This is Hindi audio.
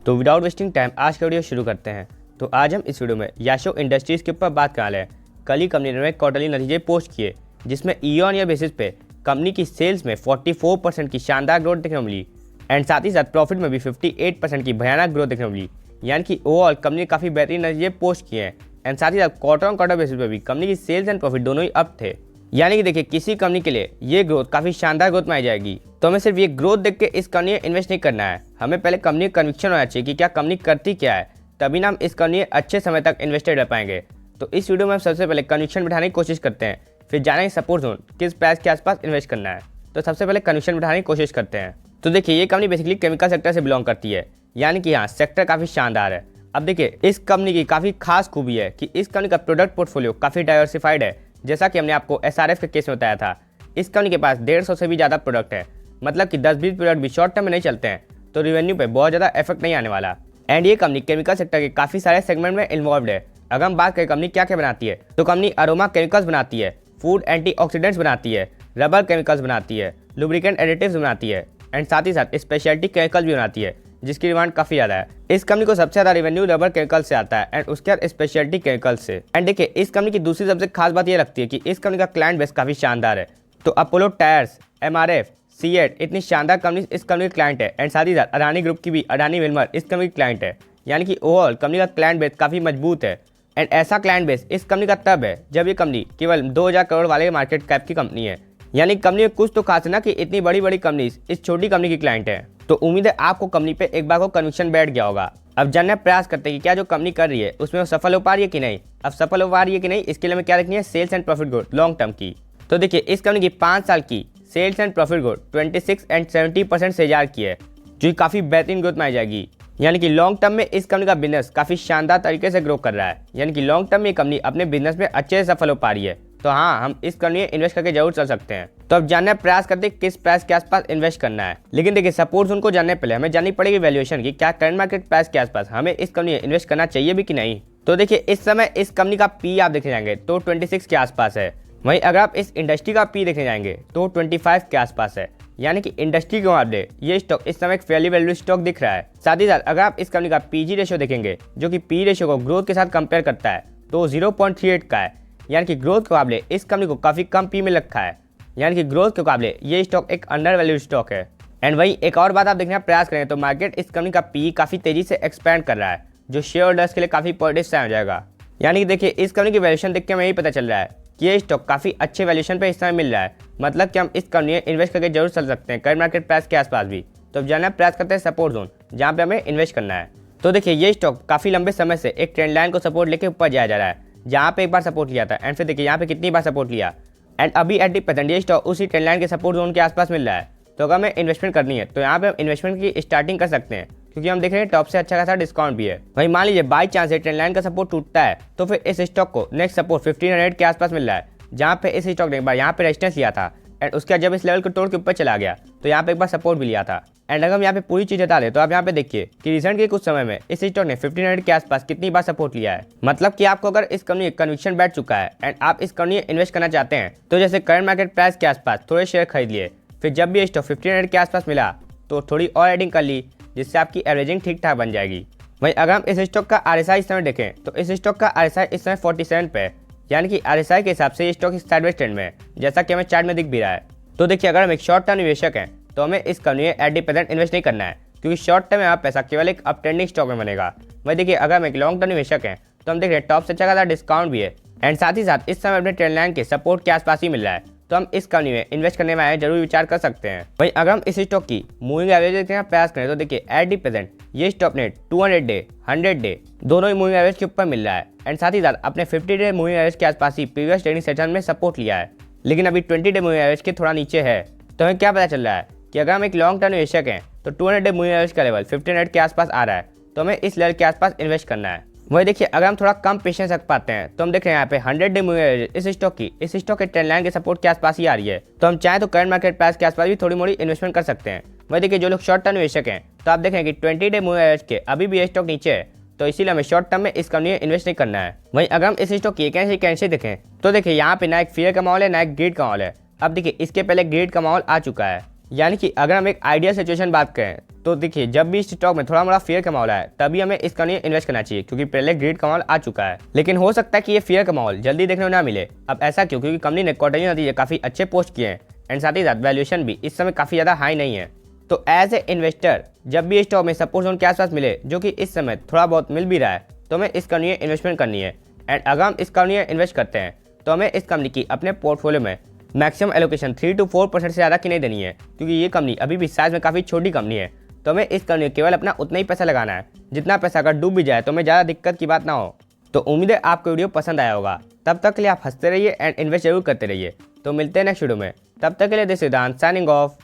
तो विदाउट वेस्टिंग टाइम आज का वीडियो शुरू करते हैं। तो आज हम इस वीडियो में याशो इंडस्ट्रीज के ऊपर बात करने वाले हैं। कल ही कंपनी ने क्वार्टरली नतीजे पोस्ट किए जिसमें ईयर ऑन ईयर बेसिस पे कंपनी की सेल्स में 44% की शानदार ग्रोथ देखने को मिली एंड साथ ही साथ प्रॉफिट में भी 58% की भयानक ग्रोथ देखने को मिली। यानी कि ओवरऑल कंपनी ने काफ़ी बेहतरीन नतीजे पोस्ट किए हैं एंड साथ ही साथ क्वार्टर ऑन क्वार्टर बेसिस पे भी कंपनी की सेल्स एंड प्रॉफिट दोनों ही अप थे। यानी कि देखिए किसी कंपनी के लिए ये ग्रोथ काफ़ी शानदार ग्रोथ मानी जाएगी। तो हमें सिर्फ ये ग्रोथ देख के इस कंपनी में इन्वेस्ट नहीं करना है, हमें पहले कंपनी का कन्विक्शन होना चाहिए कि क्या कंपनी करती क्या है, तभी ना हम इस कंपनी में अच्छे समय तक इन्वेस्टेड रह पाएंगे। तो इस वीडियो में हम सबसे पहले कन्विक्शन बिठाने की कोशिश करते हैं, फिर जानेंगे सपोर्ट जोन किस प्राइस के आसपास इन्वेस्ट करना है। तो सबसे पहले कन्विक्शन बिठाने की कोशिश करते हैं। तो देखिए ये कंपनी बेसिकली केमिकल सेक्टर से बिलोंग करती है, यानी कि यहाँ सेक्टर काफ़ी शानदार है। अब देखिए इस कंपनी की काफ़ी खास खूबी है कि इस कंपनी का प्रोडक्ट पोर्टफोलियो काफ़ी डाइवर्सिफाइड है। जैसा कि हमने आपको SRF के केस में बताया था, इस कंपनी के पास 150 से भी ज़्यादा प्रोडक्ट है, मतलब कि 10-20 प्रोडक्ट भी शॉर्ट टर्म में नहीं चलते हैं तो रिवेन्यू पे बहुत ज़्यादा इफेक्ट नहीं आने वाला। एंड ये कंपनी केमिकल सेक्टर के काफ़ी सारे सेगमेंट में इन्वॉल्व है। अगर हम बात करें कंपनी क्या क्या बनाती है, तो कंपनी अरोमा केमिकल्स बनाती है, फूड एंटीऑक्सीडेंट्स बनाती है, रबर केमिकल्स बनाती है, लुब्रिकेंट एडिटिव्स बनाती है एंड साथ ही साथ स्पेशलिटी केमिकल्स भी बनाती है जिसकी डिमांड काफ़ी ज़्यादा है। इस कंपनी को सबसे ज़्यादा रेवेन्यू रबर केमिकल से आता है एंड उसके बाद स्पेशलिटी केमिकल से। एंड देखिए इस कंपनी की दूसरी सबसे खास बात ये लगती है कि इस कंपनी का क्लाइंट बेस काफ़ी शानदार है। तो अपोलो टायर्स, MRF, सीएट इतनी शानदार कंपनी इस कंपनी के क्लाइंट है एंड साथ ही साथ अडानी ग्रुप की भी अडानी विल्मर इस कंपनी की क्लाइंट है। यानी कि ओवरऑल कंपनी का क्लाइंट बेस काफ़ी मजबूत है एंड ऐसा क्लाइंट बेस इस कंपनी का तब है जब ये कंपनी केवल 2000 करोड़ वाले मार्केट कैप की कंपनी है। यानी कंपनी में कुछ तो खास है ना कि इतनी बड़ी बड़ी कंपनीज इस छोटी कंपनी की क्लाइंट है। तो उम्मीद है आपको कंपनी पे एक बार को कन्विक्शन बैठ गया होगा। अब जानने का प्रयास करते हैं कि क्या जो कंपनी कर रही है उसमें वो सफल हो पा रही है कि नहीं। अब सफल हो पा रही है कि नहीं इसके लिए हमें क्या देखनी है, sales and profit growth long term की। तो देखिए इस कंपनी की 5 साल की sales and profit growth 26 and 70% से जार की है, जो काफ़ी बेहतरीन ग्रोथ मानी जाएगी। यानी कि लॉन्ग टर्म में इस कंपनी का बिजनेस काफ़ी शानदार तरीके से ग्रो कर रहा है। यानी कि लॉन्ग टर्म में कंपनी अपने बिजनेस में अच्छे से सफल हो पा रही है। तो हाँ, हम इस कंपनी में इन्वेस्ट करके जरूर चल सकते हैं। तो अब जानने का प्रयास करते हैं किस प्राइस के आसपास इन्वेस्ट करना है। लेकिन देखिए सपोर्ट जोन को जानने पहले हमें जाननी पड़ेगी वैल्यूएशन की, क्या करंट मार्केट प्राइस के आसपास हमें इस कंपनी में इन्वेस्ट करना चाहिए भी कि नहीं। तो देखिए इस समय इस कंपनी का पी आप देखे जाएंगे तो 26 के आसपास है। वहीं अगर आप इस इंडस्ट्री का पी देखने जाएंगे तो 25 के आसपास है। यानी कि इंडस्ट्री के मुकाबले ये स्टॉक इस समय एक फेयरली वैल्यू स्टॉक दिख रहा है। साथ ही साथ अगर आप इस कंपनी का पीजी रेशियो देखेंगे, जो कि पी रेशियो को ग्रोथ के साथ कंपेयर करता है, तो 0.38 का है। यानी कि ग्रोथ के मुकाबले इस कंपनी को काफ़ी कम पी में रखा है। यानी कि ग्रोथ के मुकाबले ये स्टॉक एक अंडर वैल्यू स्टॉक है। एंड वहीं एक और बात आप देखने का प्रयास करें तो मार्केट इस कंपनी का पी काफ़ी तेजी से एक्सपैंड कर रहा है, जो शेयर होल्डर्स के लिए काफ़ी पॉजिटिव साइन हो जाएगा। यानी कि देखिए इस कंपनी की वैल्यूएशन देख के हमें यही पता चल रहा है कि ये स्टॉक काफ़ी अच्छे वैल्यूएशन पे इस समय मिल रहा है, मतलब कि हम इस कंपनी में इन्वेस्ट करके जरूर चल सकते हैं करंट मार्केट प्राइस के आसपास भी। तो अब जानना प्रयास करते हैं सपोर्ट जोन जहाँ पे हमें इन्वेस्ट करना है। तो देखिए ये स्टॉक काफ़ी लंबे समय से एक ट्रेंड लाइन को सपोर्ट लेके ऊपर जाया जा रहा है, जहाँ पे एक बार सपोर्ट लिया था एंड फिर देखिए यहाँ पे कितनी बार सपोर्ट लिया एंड अभी 80% ये स्टॉक उसी ट्रेंड लाइन के सपोर्ट जोन के आसपास मिल रहा है। तो अगर हमें इन्वेस्टमेंट करनी है तो यहाँ पे हम इन्वेस्टमेंट की स्टार्टिंग कर सकते हैं, क्योंकि हम देख रहे हैं टॉप से अच्छा खासा डिस्काउंट भी है। वहीं मान लीजिए बाई चांस ट्रेंड लाइन का सपोर्ट टूटता है तो फिर इस स्टॉक को नेक्स्ट सपोर्ट 1500 के आसपास मिल रहा है, जहाँ पे इस स्टॉक ने एक बार यहाँ पे रेजिस्टेंस लिया था एंड उसके बाद जब इस लेवल को तोड़ के ऊपर चला गया तो यहाँ पे एक बार सपोर्ट भी लिया था। एंड अगर हम यहाँ पे पूरी चीज़ बता दें तो आप यहाँ पे देखिए कि रिसेंट के कुछ समय में इस स्टॉक ने 1500 के आसपास कितनी बार सपोर्ट लिया है। मतलब कि आपको अगर इस कंपनी कन्विक्शन बैठ चुका है एंड आप इस कंपनी में इन्वेस्ट करना चाहते हैं तो जैसे करंट मार्केट प्राइस के आसपास थोड़े शेयर खरीद लिए, फिर जब भी स्टॉक 1500 के आसपास मिला तो थोड़ी और एडिंग कर ली, जिससे आपकी एवरेजिंग ठीक ठाक बन जाएगी। वहीं अगर हम इस स्टॉक का RSI इस समय देखें तो इस स्टॉक का RSI इस समय 47 पे है। यानी कि RSI के हिसाब से ये स्टॉक साइडवेज ट्रेंड में है, जैसा कि हमें चार्ट में दिख भी रहा है। तो देखिए अगर हम एक शॉर्ट टर्म निवेशक हैं तो हमें इस कंपनी में 80% इन्वेस्ट नहीं करना है, क्योंकि शॉर्ट टर्म में आप पैसा केवल एक अप ट्रेंडिंग स्टॉक में बनेगा। वही देखिए अगर हम एक लॉन्ग टर्म निवेशक हैं तो हम देख रहे हैं टॉप से अच्छा खासा डिस्काउंट भी है एंड साथ ही साथ इस समय अपने ट्रेंड लाइन के सपोर्ट के आसपास ही मिल रहा है, तो हम इस कंपनी में इन्वेस्ट करने में आए जरूर विचार कर सकते हैं। वहीं अगर हम इस स्टॉक की मूविंग एवरेज देखने का प्रयास करें तो देखिए 80% ये स्टॉक ने 200 डे 100 डे दोनों ही मूविंग एवरेज के ऊपर मिल रहा है एंड साथ ही साथ अपने 50 डे मूविंग एवरेज के आसपास ही प्रीवियस ट्रेडिंग सेशन में सपोर्ट लिया है, लेकिन अभी 20 डे मूविंग एवरेज के थोड़ा नीचे है। तो हमें क्या पता चल रहा है कि अगर हम एक लॉन्ग टर्म निवेशक हैं तो 200 डे मूविंग एवरेज का लेवल 1500 के आसपास आ रहा है, तो हमें इस लेवल के आसपास इन्वेस्ट करना है। वही देखिए अगर हम थोड़ा कम पेशेंस रख पाते हैं तो हम देख रहे हैं यहाँ पे 100 डे मूविंग एवरेज इस स्टॉक के ट्रेंड लाइन के सपोर्ट के आसपास ही आ रही है, तो हम चाहे तो करंट मार्केट प्राइस के आसपास भी थोड़ी मोड़ी इन्वेस्टमेंट कर सकते हैं। वही देखिए जो लोग शॉर्ट टर्म निवेशक हैं तो आप देखें कि 20 डे मूविंग एवरेज के अभी भी ये स्टॉक नीचे है, तो इसीलिए हमें शॉर्ट टर्म में इस कंपनी में इन्वेस्ट नहीं करना है। वहीं अगर हम इस स्टॉक की कैंसी देखें तो देखिए यहाँ पे ना एक फियर का माहौल है ना एक ग्रीड का माहौल है। अब देखिए इसके पहले ग्रीड का माहौल आ चुका है यानी कि अगर हम एक आइडियल सिचुएशन बात करें तो देखिए, जब भी स्टॉक में थोड़ा मोड़ा फेयर का माहौल है तभी हमें इस कंपनी में इन्वेस्ट करना चाहिए, क्योंकि पहले ग्रेड का माहौल आ चुका है। लेकिन हो सकता है कि ये फेयर का माहौल जल्दी देखने को ना मिले। अब ऐसा क्यों? क्योंकि कंपनी ने क्वार्टरली नतीजे काफी अच्छे पोस्ट किए हैं एंड साथ ही साथ वैल्यूएशन भी इस समय काफी ज्यादा हाई नहीं है। तो एज ए इन्वेस्टर जब भी स्टॉक में सपोर्ट जोन के आसपास मिले, जो कि इस समय थोड़ा बहुत मिल भी रहा है, तो हमें इस कंपनी में इन्वेस्टमेंट करनी है। एंड अगर हम इस कंपनी में इन्वेस्ट करते हैं तो हमें इस कंपनी की अपने पोर्टफोलियो में मैक्सिमम एलोकेशन 3 to 4% से ज़्यादा की नहीं देनी है, क्योंकि ये कंपनी अभी भी साइज में काफ़ी छोटी कंपनी है। तो हमें इस कंपनी में केवल अपना उतना ही पैसा लगाना है जितना पैसा अगर डूब भी जाए तो हमें ज़्यादा दिक्कत की बात ना हो। तो उम्मीद है आपको वीडियो पसंद आया होगा। तब तक के लिए आप हंसते रहिए एंड इन्वेस्ट जरूर करते रहिए। तो मिलते हैं नेक्स्ट वीडियो में, तब तक के लिए दिस इज दान साइनिंग ऑफ।